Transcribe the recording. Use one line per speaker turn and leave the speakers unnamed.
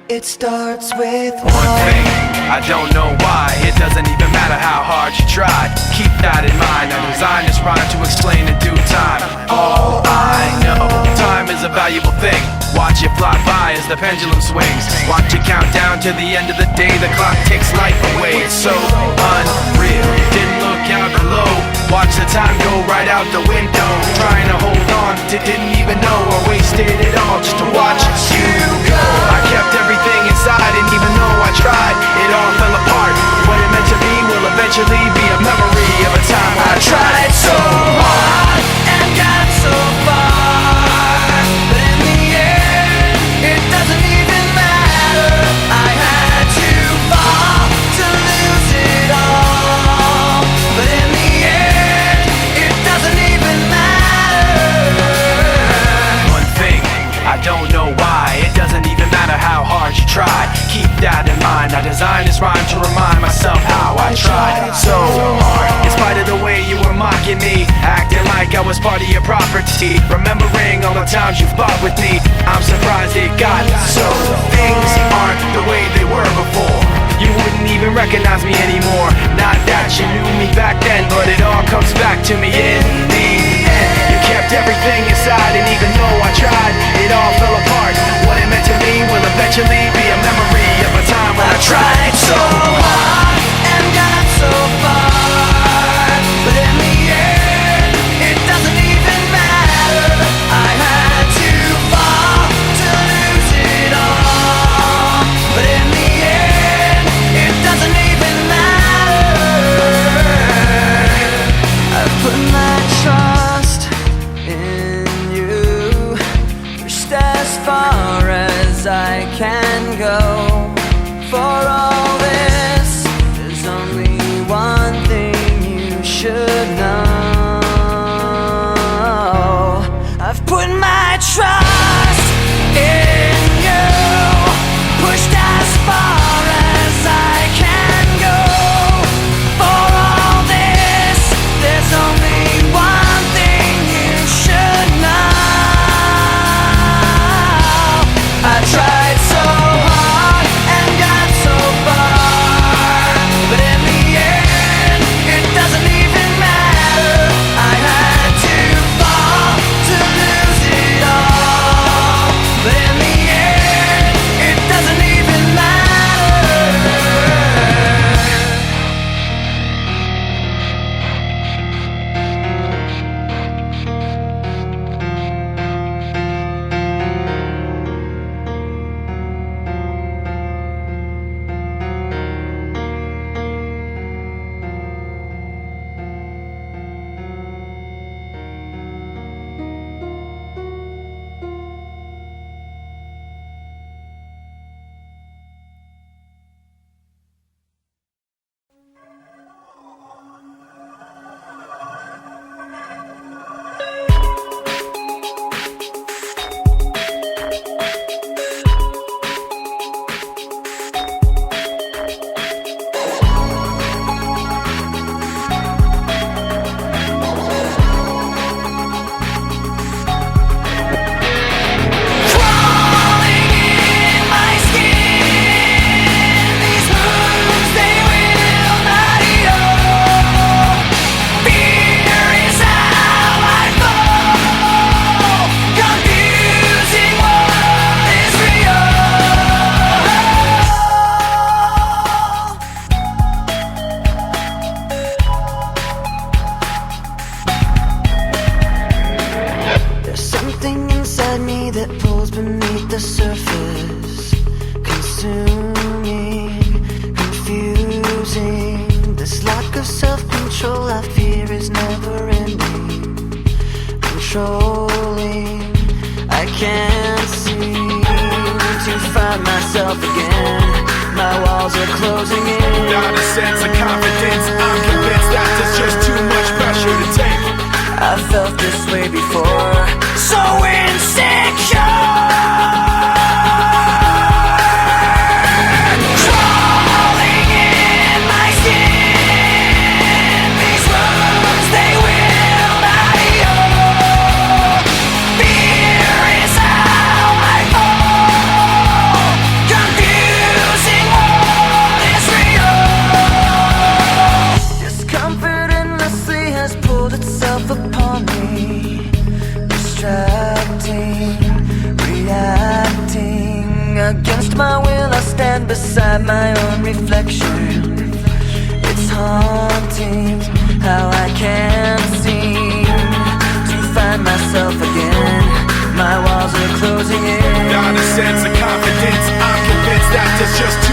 It starts with
one thing, I don't know why. It doesn't even matter how hard you try. Keep that in mind, I designed this rhyme to explain in due time. All I know, time is a valuable thing. Watch it fly by as the pendulum swings. Watch it count down to the end of the day. The clock takes life away, it's so unreal. Didn't look out below, watch the time go right out the window. Trying to hold on to didn't even know I wasted it all just to watch you go. I kept everything inside, and even though I tried, it all fell apart. What it meant to be will eventually be a memory of a time when I tried so hard
and got so far, but in the end, it doesn't even matter. I had to fall to lose it all, but in the end, it doesn't even matter.
One thing, I don't know why. It doesn't even matter how hard you try. Keep that in mind, I designed this rhyme to remind myself how I tried so hard. In spite of the way you were mocking me, acting like I was part of your property, remembering all the times you fought with me, I'm surprised it got so. Things aren't the way they were before. You wouldn't even recognize me anymore. Not that you knew me back then, but it all comes back to me in the end. You kept everything inside, and even though I tried, it all fell apart. What it meant to me will eventually be a memory of a time when I tried so hard
and got so far, but in the end, it doesn't even matter. I had to fall to lose it all, but in the end, it doesn't even matter. I put my trust in you, pushed as far as I can go. For all this, there's only one thing you should know. I've put my trust in you, pushed as far as I can go. For all this, there's only one thing you should know. I tried so hard and got so far, but in the end, it doesn't even matter. I had to fall to lose it all, but in the end, it doesn't even matter. the surface, consuming, confusing. This lack of self-control I fear is never ending. Controlling, I can't seem to find myself again. My walls are closing in.
Without a sense of confidence, I'm convinced that there's just too much pressure to take.
I felt this way before, so insecure. Crawling in my skin, these wounds, they will not heal. Fear is how I fall, confusing against my will, I stand beside my own reflection. It's haunting how I can't seem to find myself again. My walls are closing in.
Not a sense of confidence, I'm convinced that there's just